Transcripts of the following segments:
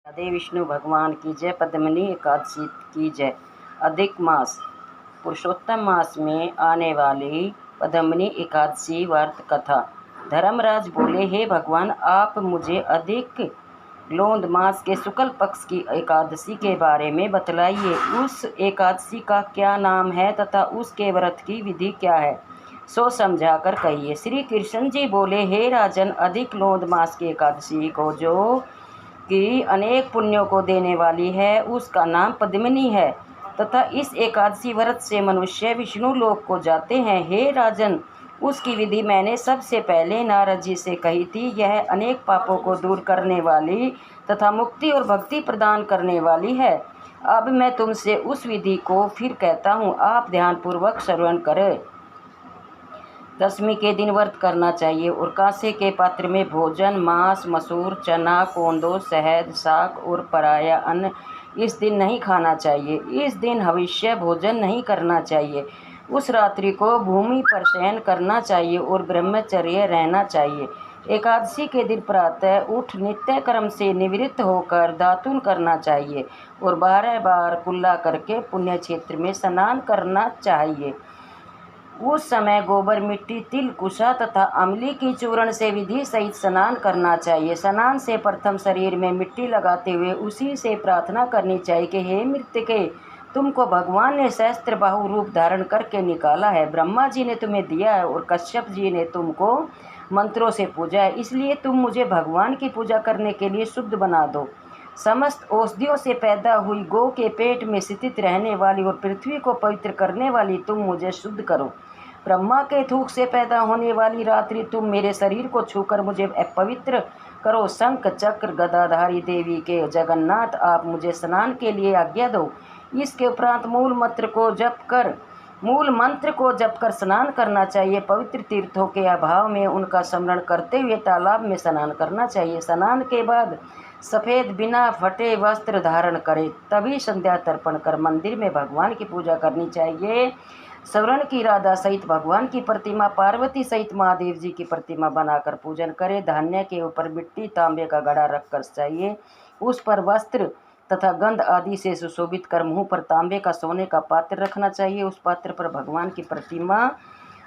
राधे विष्णु भगवान की जय। पद्मिनी एकादशी की जय। अधिक मास पुरुषोत्तम मास में आने वाली पद्मिनी एकादशी व्रत कथा। धर्मराज बोले, हे भगवान, आप मुझे अधिक लोंद मास के शुक्ल पक्ष की एकादशी के बारे में बतलाइए। उस एकादशी का क्या नाम है तथा उसके व्रत की विधि क्या है, सो समझाकर कहिए। श्री कृष्ण जी बोले, हे राजन, अधिक लोंद मास की एकादशी को जो कि अनेक पुण्यों को देने वाली है, उसका नाम पद्मिनी है तथा इस एकादशी व्रत से मनुष्य विष्णु लोक को जाते हैं। हे राजन, उसकी विधि मैंने सबसे पहले नारद जी से कही थी। यह अनेक पापों को दूर करने वाली तथा मुक्ति और भक्ति प्रदान करने वाली है। अब मैं तुमसे उस विधि को फिर कहता हूँ, आप ध्यानपूर्वक श्रवण करें। दशमी के दिन व्रत करना चाहिए और कांसे के पात्र में भोजन मांस, मसूर, चना, कोंदो, शहद, शाक और पराया अन्न इस दिन नहीं खाना चाहिए। इस दिन हविष्य भोजन नहीं करना चाहिए। उस रात्रि को भूमि पर शयन करना चाहिए और ब्रह्मचर्य रहना चाहिए। एकादशी के दिन प्रातः उठ नित्य कर्म से निवृत्त होकर दातुन करना चाहिए और 12 बार कुल्ला करके पुण्य क्षेत्र में स्नान करना चाहिए। उस समय गोबर, मिट्टी, तिल, कुशा तथा अमली की चूर्ण से विधि सहित स्नान करना चाहिए। स्नान से प्रथम शरीर में मिट्टी लगाते हुए उसी से प्रार्थना करनी चाहिए कि हे मृत्युके, तुमको भगवान ने सहस्त्र बाहु रूप धारण करके निकाला है। ब्रह्मा जी ने तुम्हें दिया है और कश्यप जी ने तुमको मंत्रों से पूजा है, इसलिए तुम मुझे भगवान की पूजा करने के लिए शुद्ध बना दो। समस्त औषधियों से पैदा हुई गौ के पेट में स्थित रहने वाली और पृथ्वी को पवित्र करने वाली तुम मुझे शुद्ध करो। ब्रह्मा के थूक से पैदा होने वाली रात्रि तुम मेरे शरीर को छूकर मुझे अपवित्र करो। शंख चक्र गदाधारी देवी के जगन्नाथ, आप मुझे स्नान के लिए आज्ञा दो। इसके उपरांत मूल मंत्र को जपकर स्नान करना चाहिए। पवित्र तीर्थों के अभाव में उनका स्मरण करते हुए तालाब में स्नान करना चाहिए। स्नान के बाद सफ़ेद बिना फटे वस्त्र धारण करें, तभी संध्या तर्पण कर मंदिर में भगवान की पूजा करनी चाहिए। स्वर्ण की राधा सहित भगवान की प्रतिमा, पार्वती सहित महादेव जी की प्रतिमा बनाकर पूजन करें। धान्य के ऊपर मिट्टी तांबे का घड़ा रखकर चाहिए, उस पर वस्त्र तथा गंध आदि से सुशोभित कर मुंह पर तांबे का सोने का पात्र रखना चाहिए। उस पात्र पर भगवान की प्रतिमा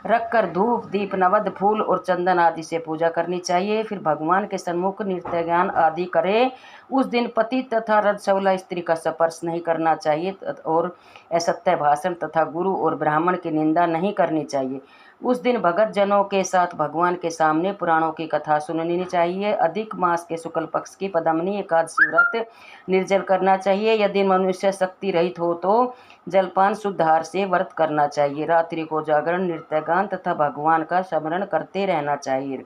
रखकर धूप, दीप, नवद, फूल और चंदन आदि से पूजा करनी चाहिए। फिर भगवान के सन्मुख नृत्य ज्ञान आदि करें। उस दिन पति तथा रजस्वला स्त्री का स्पर्श नहीं करना चाहिए और असत्य भाषण तथा गुरु और ब्राह्मण की निंदा नहीं करनी चाहिए। उस दिन भगत जनों के साथ भगवान के सामने पुराणों की कथा सुननी चाहिए। अधिक मास के शुक्ल पक्ष की पद्मिनी एकादशी व्रत निर्जल करना चाहिए। यदि मनुष्य शक्ति रहित हो तो जलपान शुद्ध आहार से व्रत करना चाहिए। रात्रि को जागरण, नृत्य गान तथा भगवान का स्मरण करते रहना चाहिए।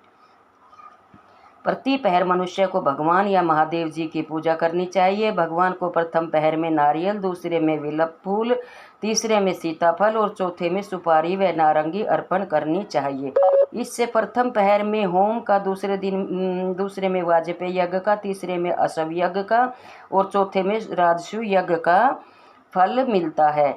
प्रति पहर मनुष्य को भगवान या महादेव जी की पूजा करनी चाहिए। भगवान को प्रथम पहर में नारियल, दूसरे में विल्व फूल, तीसरे में सीताफल और चौथे में सुपारी व नारंगी अर्पण करनी चाहिए। इससे प्रथम पहर में होम का, दूसरे में वाजपेय यज्ञ का, तीसरे में अश्व यज्ञ का और चौथे में राजसू यज्ञ का फल मिलता है।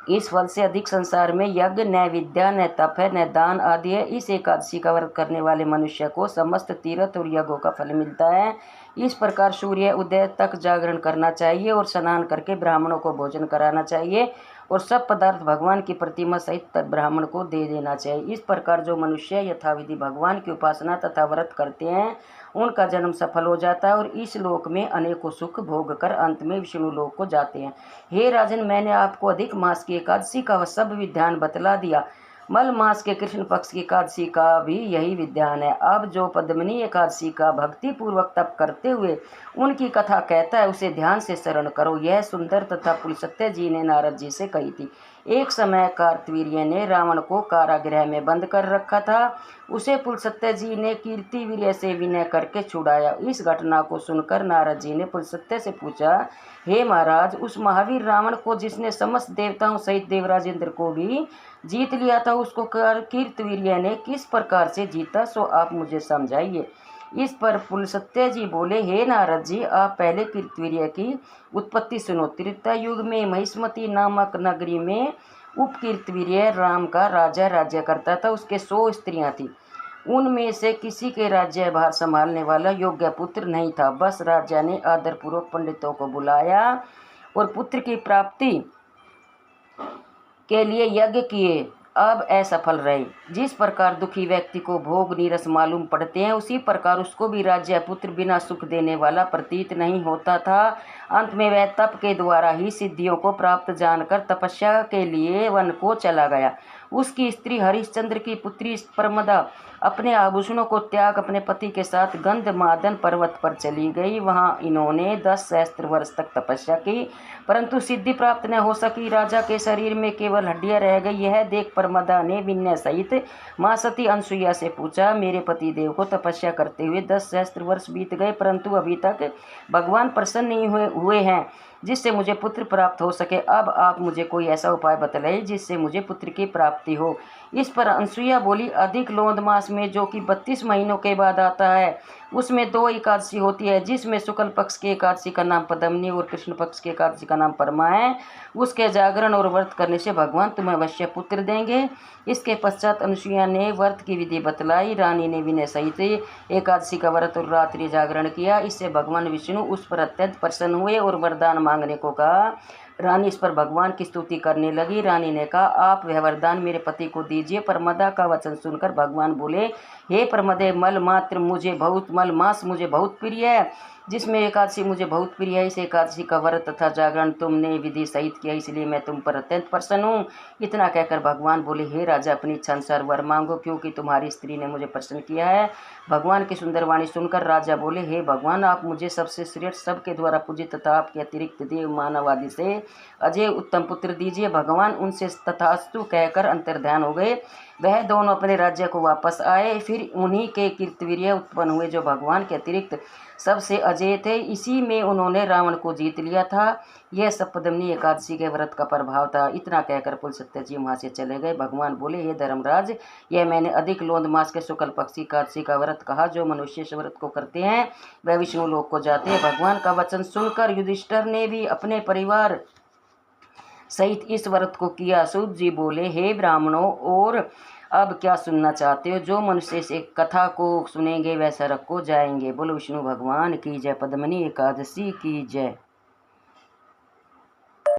इस फल से अधिक संसार में यज्ञ न विद्या, न तप है, न दान आदि है। इस एकादशी का व्रत करने वाले मनुष्य को समस्त तीर्थ और यज्ञों का फल मिलता है। इस प्रकार सूर्य उदय तक जागरण करना चाहिए और स्नान करके ब्राह्मणों को भोजन कराना चाहिए और सब पदार्थ भगवान की प्रतिमा सहित ब्राह्मण को दे देना चाहिए। इस प्रकार जो मनुष्य यथाविधि भगवान की उपासना तथा व्रत करते हैं, उनका जन्म सफल हो जाता है और इस लोक में अनेकों सुख भोग कर अंत में विष्णु लोक को जाते हैं। हे राजन, मैंने आपको अधिक मास की एकादशी का सब विधान बतला दिया। मल मास के कृष्ण पक्ष की एकादशी का भी यही विधान है। अब जो पद्मिनी एकादशी का भक्ति पूर्वक तप करते हुए उनकी कथा कहता है, उसे ध्यान से शरण करो। यह सुंदर तथा पुलस्त्य जी ने नारद जी से कही थी। एक समय कार्तवीर्य ने रावण को कारागृह में बंद कर रखा था। उसे पुलस्त्य जी ने कीर्तिवीर्य से विनय करके छुड़ाया। इस घटना को सुनकर नारद जी ने पुलस्त्य से पूछा, हे महाराज, उस महावीर रावण को जिसने समस्त देवताओं सहित देवराज इंद्र को भी जीत लिया था, उसको कीर्तिवीर्य ने किस प्रकार से जीता, सो आप मुझे समझाइए। इस पर पुलस्त्य जी बोले, हे नारद जी, आप पहले कीर्तिवीर्य की उत्पत्ति सुनो। त्रेता युग में महिष्मती नामक नगरी में उपकीर्तिवीर्य राम का राजा राज्य करता था। उसके 100 स्त्रियां थीं। उनमें से किसी के राज्यभार संभालने वाला योग्य पुत्र नहीं था। बस राजा ने आदरपूर्वक पंडितों को बुलाया और पुत्र की प्राप्ति के लिए यज्ञ किए, अब असफल रहे। जिस प्रकार दुखी व्यक्ति को भोग नीरस मालूम पड़ते हैं, उसी प्रकार उसको भी राज्य पुत्र बिना सुख देने वाला प्रतीत नहीं होता था। अंत में वह तप के द्वारा ही सिद्धियों को प्राप्त जानकर तपस्या के लिए वन को चला गया। उसकी स्त्री हरिश्चंद्र की पुत्री प्रमदा अपने आभूषणों को त्याग अपने पति के साथ गंधमादन पर्वत पर चली गई। वहां इन्होंने 10 सहस्त्र वर्ष तक तपस्या की, परंतु सिद्धि प्राप्त न हो सकी। राजा के शरीर में केवल हड्डियां रह गई। यह देख प्रमदा ने विनय सहित मां सती अनसुईया से पूछा, मेरे पति देव को तपस्या करते हुए 10 सहस्त्र वर्ष बीत गए, परंतु अभी तक भगवान प्रसन्न नहीं हुए हैं जिससे मुझे पुत्र प्राप्त हो सके। अब आप मुझे कोई ऐसा उपाय बतलाइए जिससे मुझे पुत्र की प्राप्ति हो। इस पर अनसुईया बोली, अधिक लोध मास में, जो कि 32 महीनों के बाद आता है, उसमें 2 एकादशी होती है, जिसमें शुक्ल पक्ष की एकादशी का नाम पद्मनी और कृष्ण पक्ष की एकादशी का नाम परमा है। उसके जागरण और व्रत करने से भगवान तुम्हें अवश्य पुत्र देंगे। इसके पश्चात अनसुईया ने व्रत की विधि बतलाई। रानी ने विनय सहित एकादशी का व्रत और रात्रि जागरण किया। इससे भगवान विष्णु उस पर अत्यंत प्रसन्न हुए और वरदान मांगने को कहा। रानी इस पर भगवान की स्तुति करने लगी। रानी ने कहा, आप वह वरदान मेरे पति को दीजिए। प्रमदा का वचन सुनकर भगवान बोले, हे प्रमदे, मल मास मुझे बहुत प्रिय है, जिसमें एकादशी मुझे बहुत प्रिय है। इस एकादशी का व्रत तथा जागरण तुमने विधि सहित किया, इसलिए मैं तुम पर अत्यंत प्रसन्न हूँ। इतना कहकर भगवान बोले, हे राजा, अपनी इच्छा अनुसार वर मांगो, क्योंकि तुम्हारी स्त्री ने मुझे प्रसन्न किया है। भगवान की सुंदर वाणी सुनकर राजा बोले, हे भगवान, आप मुझे सबसे श्रेष्ठ, सबके द्वारा पूजित तथा आपके अतिरिक्त देव मानव आदि से अजय उत्तम पुत्र दीजिए। भगवान उनसे तथास्तु कहकर अंतर्ध्यान हो गए। वह दोनों अपने राज्य को वापस आए। फिर उन्हीं के कीर्तवीर्य उत्पन्न हुए, जो भगवान के अतिरिक्त सबसे अजय थे। इसी में उन्होंने रावण को जीत लिया था। यह सब पद्मनी एकादशी के व्रत का प्रभाव था। इतना कहकर पुलस्त्य जी वहाँ से चले गए। भगवान बोले, हे धर्मराज, यह मैंने अधिक लोध मास के शुक्ल पक्षी एकादशी का व्रत कहा। जो मनुष्य इस व्रत को करते हैं वह विष्णु लोक को जाते हैं। भगवान का वचन सुनकर युधिष्ठिर ने भी अपने परिवार सहित इस व्रत को किया। सूत जी बोले, हे ब्राह्मणों, और अब क्या सुनना चाहते हो? जो मनुष्य से कथा को सुनेंगे वह स्वर्ग को जाएंगे। बोलो विष्णु भगवान की जय। पद्मनी एकादशी की जय।